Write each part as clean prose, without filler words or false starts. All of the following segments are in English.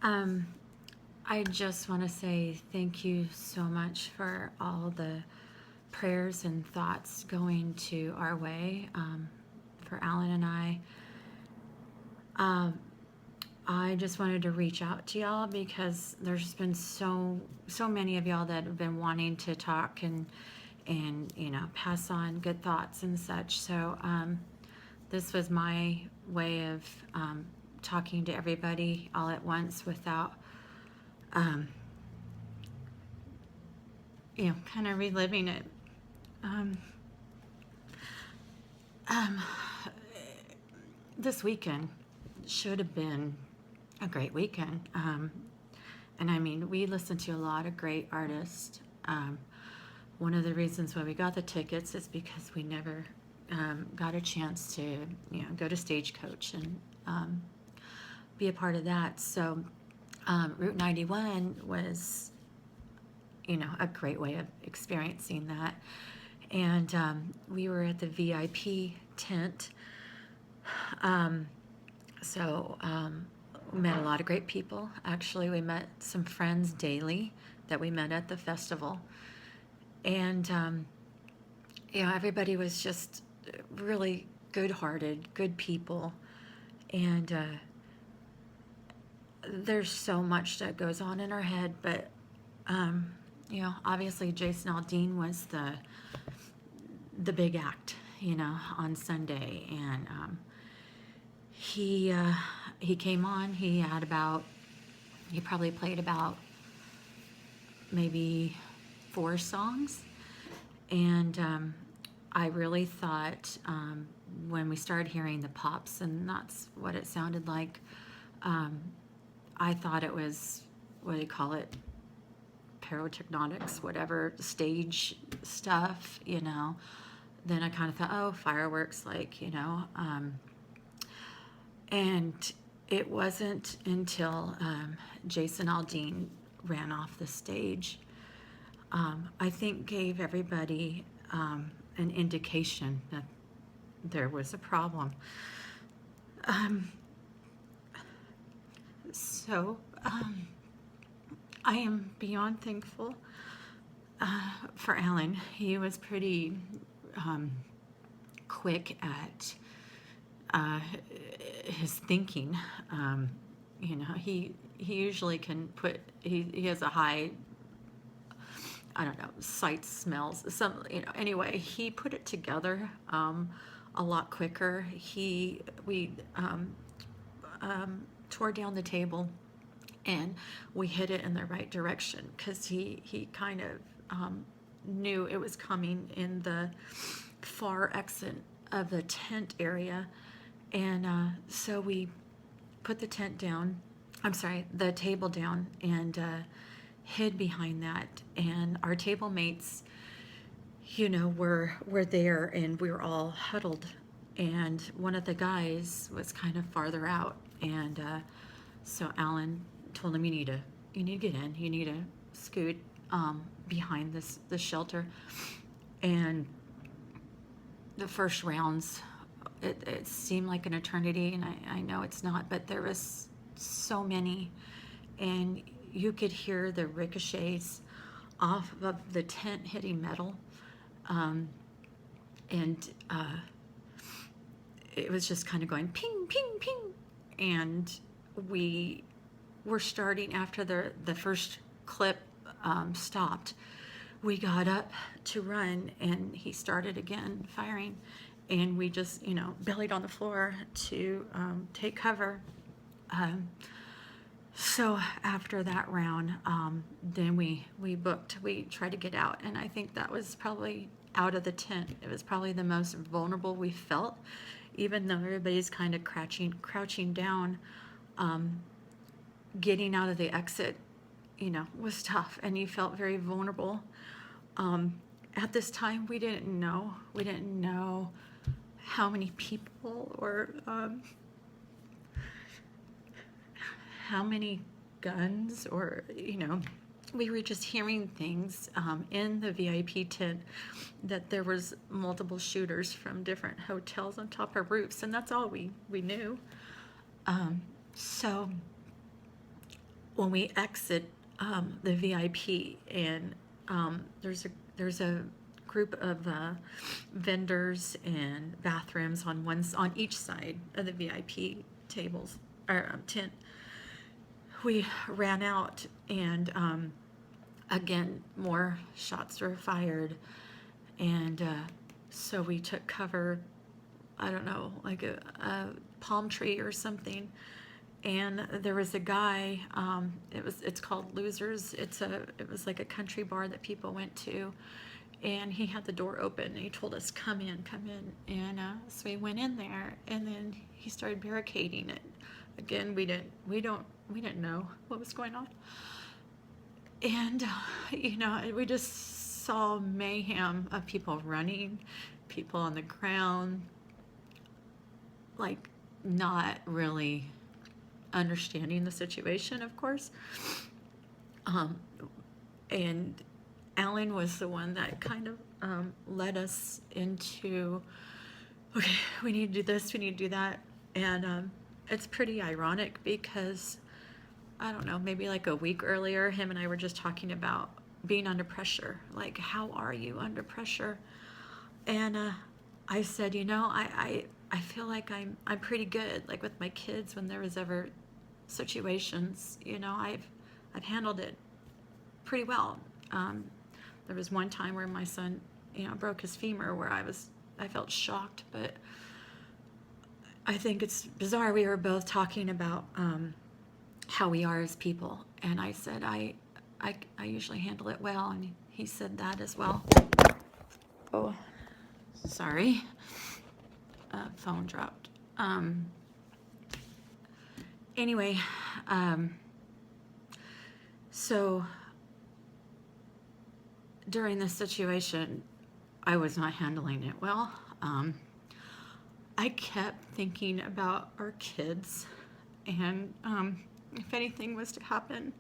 Um, I just want to say thank you so much for all the prayers and thoughts going to our way for Alan and I. Um, I just wanted to reach out to y'all because there's been so many of y'all that have been wanting to talk and pass on good thoughts and such. So this was my way of talking to everybody all at once without um, kind of reliving it. Um, um, this weekend should have been a great weekend. And I mean, we listened to a lot of great artists. One of the reasons why we got the tickets is because we never got a chance to, go to Stagecoach and be a part of that. So Route 91 was, a great way of experiencing that. And we were at the VIP tent. Um, so we met a lot of great people. Actually, we met some friends daily that we met at the festival. And, everybody was just really good hearted, good people. And there's so much that goes on in our head, but, obviously Jason Aldean was the big act, on Sunday. And he came on. He probably played about maybe 4 songs, and I really thought when we started hearing the pops, and that's what it sounded like. I thought it was, what do you call it, pyrotechnics, whatever, stage stuff. Then I kind of thought, oh, fireworks, and it wasn't until Jason Aldean ran off the stage, I think gave everybody an indication that there was a problem. Um, so I am beyond thankful for Alan. He was pretty quick at his thinking. He usually can he has a high, I don't know, sight, smells, anyway, he put it together a lot quicker. We tore down the table and we hit it in the right direction because he kind of knew it was coming in the far exit of the tent area. And so we put the the table down, and hid behind that. And our table mates, were there, and we were all huddled. And one of the guys was kind of farther out, and so Alan told him, you need to get in. You need to scoot behind the shelter. And the first rounds, it seemed like an eternity, and I know it's not, but there was so many, and you could hear the ricochets off of the tent hitting metal, and it was just kind of going ping, ping, ping, and we were starting after the first clip stopped. We got up to run, and he started again firing, and we just, bellied on the floor to take cover. So after that round, then we tried to get out, and I think that was probably out of the tent. It was probably the most vulnerable we felt, even though everybody's kind of crouching down. Getting out of the exit, was tough, and you felt very vulnerable. At this time, we didn't know how many people, or how many guns, or we were just hearing things in the VIP tent, that there was multiple shooters from different hotels on top of roofs, and that's all we knew. So when we exit the VIP, and there's a group of vendors and bathrooms on each side of the VIP tables or tent. We ran out, and again, more shots were fired, and so we took cover. I don't know, like a palm tree or something. And there was a guy. It's called Losers. It was like a country bar that people went to, and he had the door open. And he told us, "Come in, come in." And so we went in there, and then he started barricading it. Again, we didn't know what was going on, and we just saw mayhem of people running, people on the ground, like not really understanding the situation, of course. And Alan was the one that kind of led us into, okay, we need to do this, we need to do that. And it's pretty ironic because, I don't know, maybe like a week earlier, him and I were just talking about being under pressure. Like, how are you under pressure? And I said, I feel like I'm pretty good. Like with my kids, when there was ever situations, I've handled it pretty well. There was one time where my son, broke his femur, where I felt shocked, but I think it's bizarre. We were both talking about how we are as people, and I said I usually handle it well, and he said that as well. Oh, sorry. Phone dropped. Anyway, so during this situation, I was not handling it well. I kept thinking about our kids, and if anything was to happen,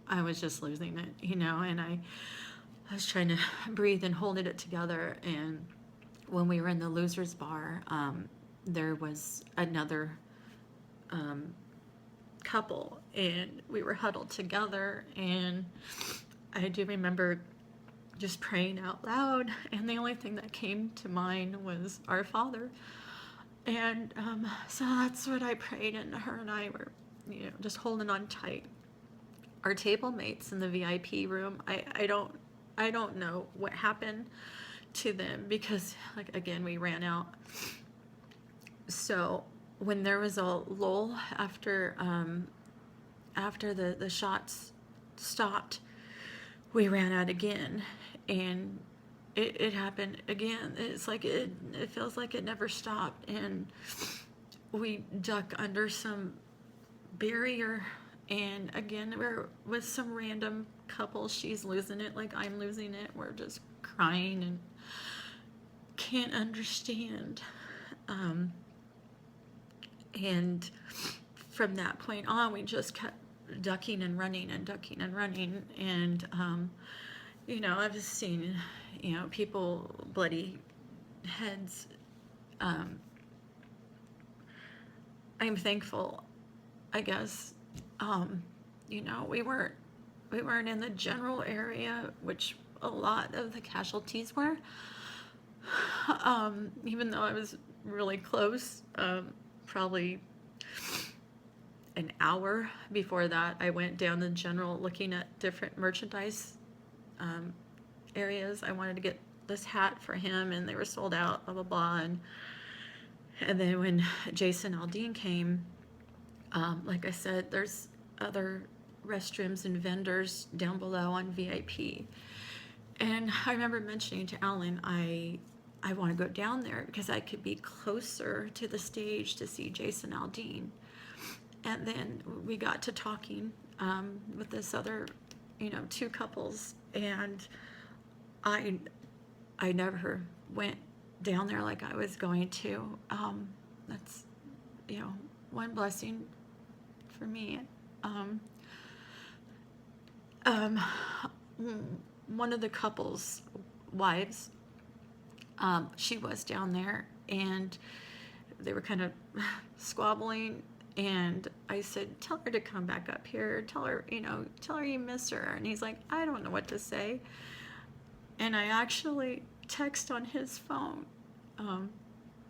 I was just losing it, and I was trying to breathe and holding it together. And when we were in the Losers Bar, there was another couple, and we were huddled together, and I do remember just praying out loud, and the only thing that came to mind was our Father. And so that's what I prayed, and her and I were, just holding on tight. Our table mates in the VIP room, I don't know what happened to them, because, like, again, we ran out. So when there was a lull after the shots stopped, we ran out again, and it happened again. It's like it feels like it never stopped, and we duck under some barrier, and again, we're with some random couple. She's losing it like I'm losing it. We're just crying and can't understand. And from that point on, we just kept ducking and running and ducking and running. And, I've just seen, people, bloody heads. I'm thankful, I guess. We weren't in the general area, which a lot of the casualties were. Even though I was really close, probably an hour before that, I went down the general looking at different merchandise areas. I wanted to get this hat for him, and they were sold out, blah, blah, blah. And then when Jason Aldean came, like I said, there's other restrooms and vendors down below on VIP. And I remember mentioning to Alan, I want to go down there because I could be closer to the stage to see Jason Aldean. And then we got to talking with this other, two couples, and I never went down there like I was going to. That's, one blessing for me. One of the couple's wives, she was down there, and they were kind of squabbling. And I said, tell her to come back up here. Tell her, tell her you miss her. And he's like, I don't know what to say. And I actually text on his phone,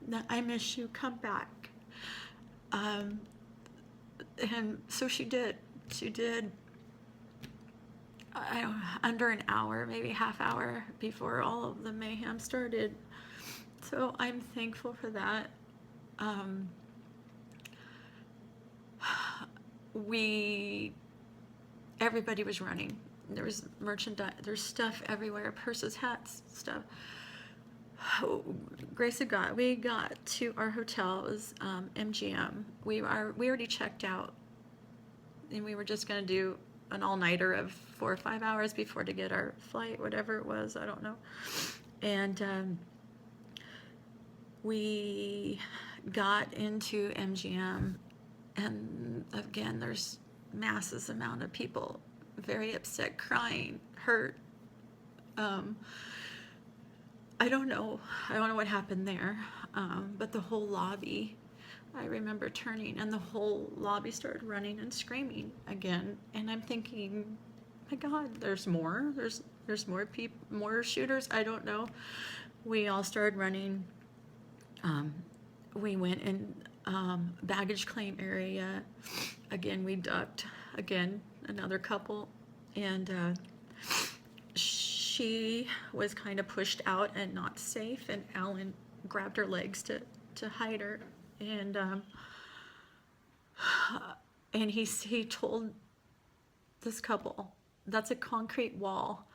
that I miss you, come back. And so she did. She did. I don't know, under an hour, maybe half hour before all of the mayhem started. So I'm thankful for that. Everybody was running. There was merchandise, there's stuff everywhere, purses, hats, stuff. Oh, grace of God, we got to our hotel. It was MGM. We already checked out, and we were just going to do an all-nighter of 4 or 5 hours before to get our flight, whatever it was, I don't know. And we got into MGM, and again, there's masses amount of people, very upset, crying, hurt. I don't know what happened there, but the whole lobby, I remember turning, and the whole lobby started running and screaming again. And I'm thinking, my God, there's more. There's more people, more shooters. I don't know. We all started running. We went in baggage claim area. Again, we ducked. Again, another couple, and she was kind of pushed out and not safe, and Alan grabbed her legs to hide her, and he told this couple, that's a concrete wall,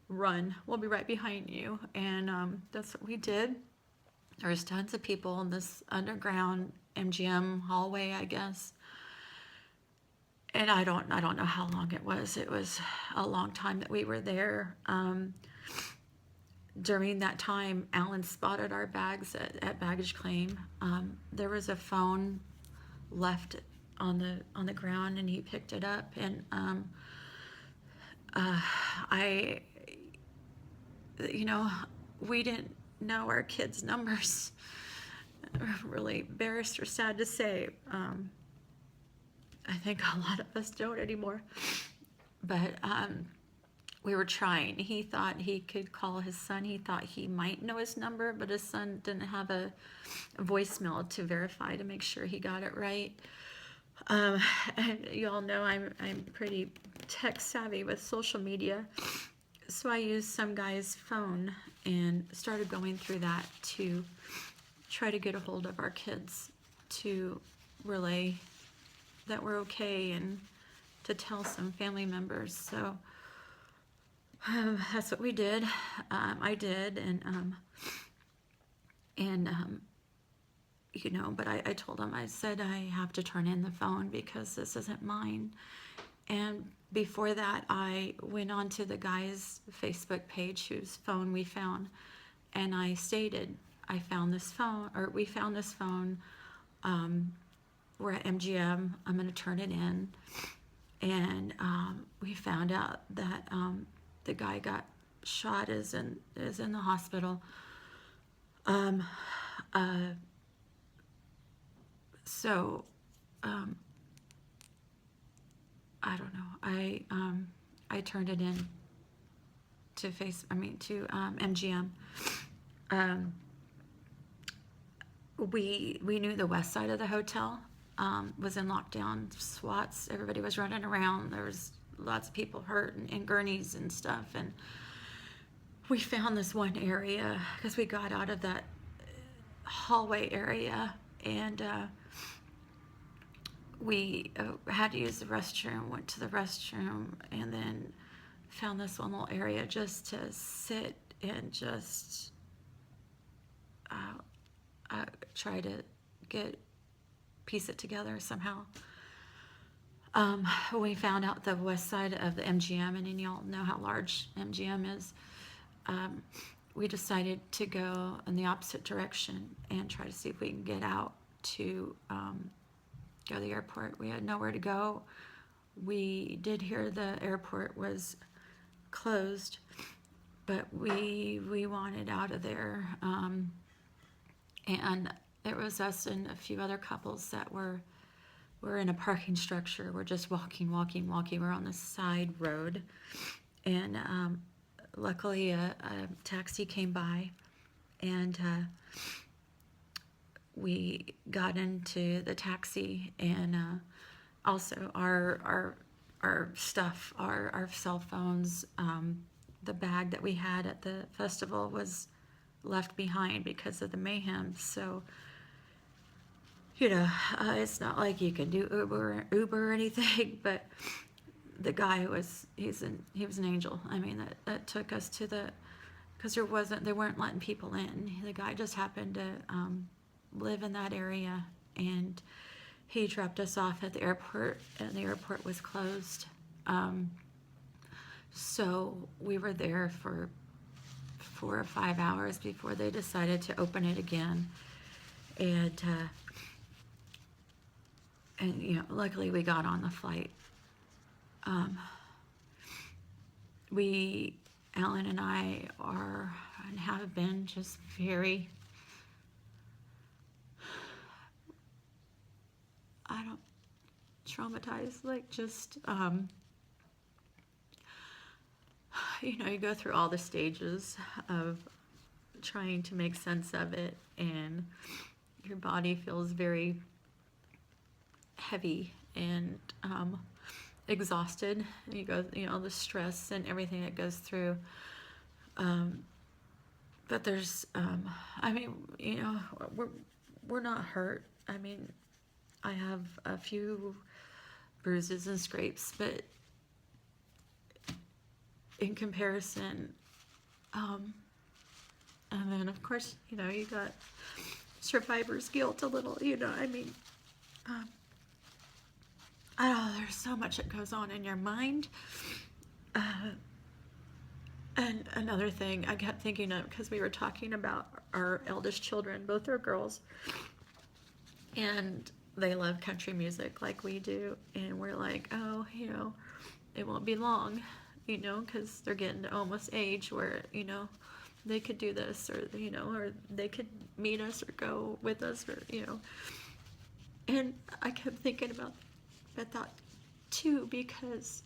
run, we'll be right behind you. And that's what we did. There was tons of people in this underground MGM hallway, I guess. And I don't know how long it was. It was a long time that we were there. During that time, Alan spotted our bags at baggage claim. There was a phone left on the ground, and he picked it up. And we didn't know our kids' numbers. Really embarrassed or sad to say. I think a lot of us don't anymore. But we were trying. He thought he could call his son. He thought he might know his number, but his son didn't have a voicemail to verify to make sure he got it right. And you all know I'm pretty tech savvy with social media. So I used some guy's phone and started going through that to try to get a hold of our kids, to relay that we're okay and to tell some family members. So that's what we did. I did, but I told him, I said, I have to turn in the phone because this isn't mine. And before that, I went on to the guy's Facebook page whose phone we found, and I stated, we found this phone. We're at MGM. I'm going to turn it in. And we found out that the guy got shot, is in the hospital. I don't know. I turned it in to MGM. We knew the west side of the hotel was in lockdown. SWATs, everybody was running around. There was lots of people hurt and gurneys and stuff. And we found this one area because we got out of that hallway area, and we had to use the restroom, went to the restroom, and then found this one little area just to sit and just try to piece it together somehow. We found out the west side of the MGM, and y'all know how large MGM is. We decided to go in the opposite direction and try to see if we can get out to go to the airport. We had nowhere to go. We did hear the airport was closed, but we wanted out of there. And there was us and a few other couples that were in a parking structure. We're just walking, walking, walking. We're on the side road, and luckily a taxi came by, and we got into the taxi, and also our stuff, our cell phones, the bag that we had at the festival was left behind because of the mayhem. So, it's not like you can do Uber or anything, but the guy he was an angel. I mean, that took us to because they weren't letting people in. The guy just happened to live in that area, and he dropped us off at the airport, and the airport was closed. So we were there for 4 or 5 hours before they decided to open it again. And luckily we got on the flight. Alan and I are and have been just very, traumatized, like just, you go through all the stages of trying to make sense of it, and your body feels very heavy and exhausted. You go, the stress and everything that goes through. But there's, we're not hurt. I mean, I have a few bruises and scrapes, but in comparison, and then of course, you got survivor's guilt a little, I mean, I don't know, there's so much that goes on in your mind. And another thing I kept thinking of, because we were talking about our eldest children, both are girls, and they love country music like we do, and we're like, oh, it won't be long, because they're getting to almost age where, they could do this, or, or they could meet us or go with us, or, and I kept thinking about that too, because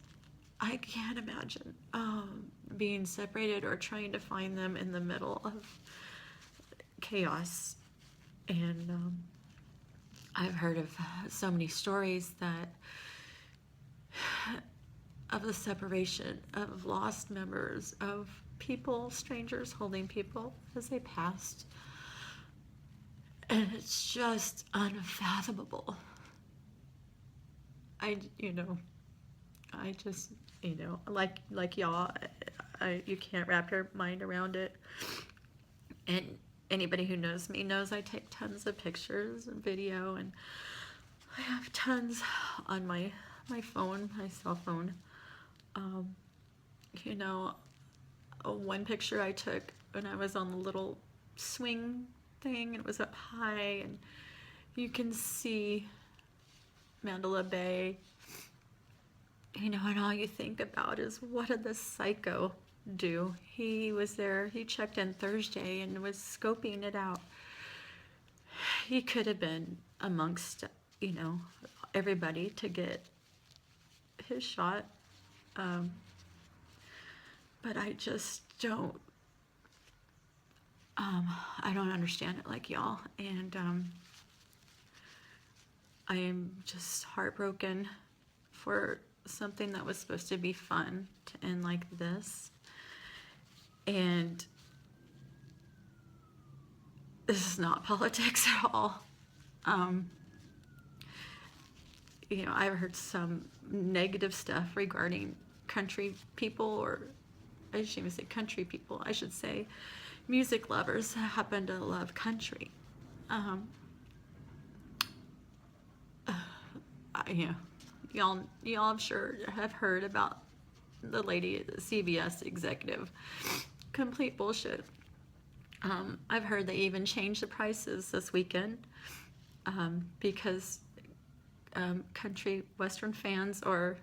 I can't imagine being separated or trying to find them in the middle of chaos. And I've heard of so many stories of the separation of lost members, of people, strangers holding people as they passed. And it's just unfathomable. Like y'all, you can't wrap your mind around it. And anybody who knows me knows I take tons of pictures and video, and I have tons on my phone, my cell phone. One picture I took when I was on the little swing thing, and it was up high, and you can see Mandalay Bay, and all you think about is, what did this psycho do? He was there, he checked in Thursday and was scoping it out. He could have been amongst, everybody to get his shot. But I just don't, I don't understand it like y'all. And I am just heartbroken for something that was supposed to be fun to end like this. And this is not politics at all. I've heard some negative stuff regarding country people, or I shouldn't even say country people, I should say music lovers happen to love country. Y'all I'm sure have heard about the lady, the CBS executive. Complete bullshit. I've heard they even changed the prices this weekend because country western fans are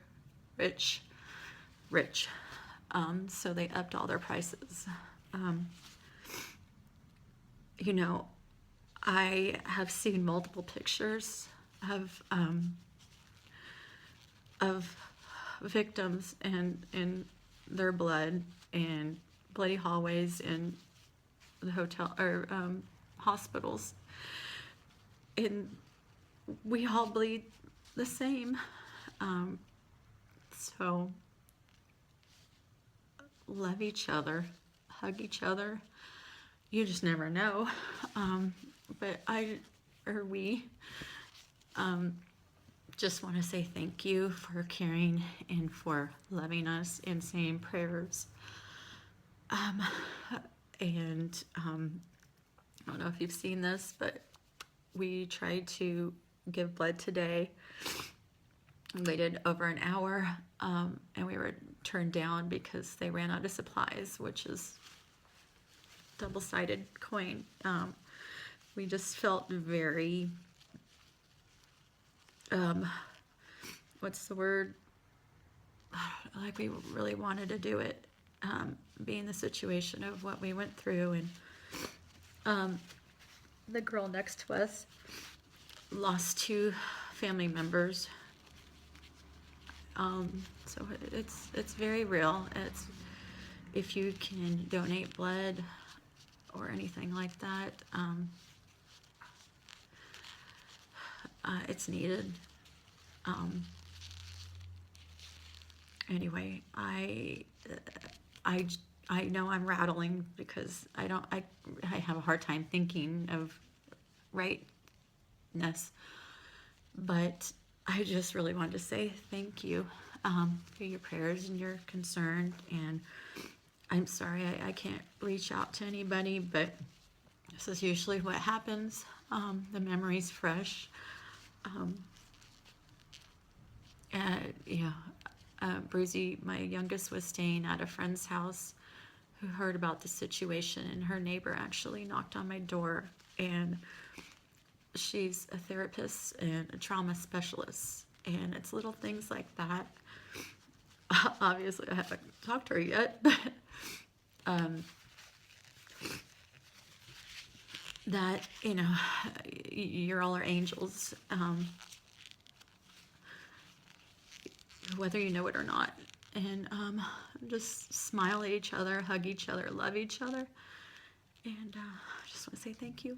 rich. So they upped all their prices. I have seen multiple pictures of victims and their blood and bloody hallways in the hotel or hospitals, and we all bleed the same. So love each other, hug each other. You just never know. But we just want to say thank you for caring and for loving us and saying prayers. And I don't know if you've seen this, but we tried to give blood today. We waited over an hour, and we were turned down because they ran out of supplies, which is double-sided coin. We just felt very, what's the word? Like we really wanted to do it, being the situation of what we went through. And the girl next to us lost 2 family members. So it's very real. It's, if you can donate blood or anything like that, it's needed. Anyway, I know I'm rattling because I have a hard time thinking of rightness, but I just really wanted to say thank you for your prayers and your concern. And I'm sorry I can't reach out to anybody, but this is usually what happens. The memory's fresh. Bruzy, my youngest, was staying at a friend's house who heard about the situation, and her neighbor actually knocked on my door, and she's a therapist and a trauma specialist, and it's little things like that. Obviously, I haven't talked to her yet, but that, you're all our angels, whether you know it or not. And just smile at each other, hug each other, love each other, and I just want to say thank you.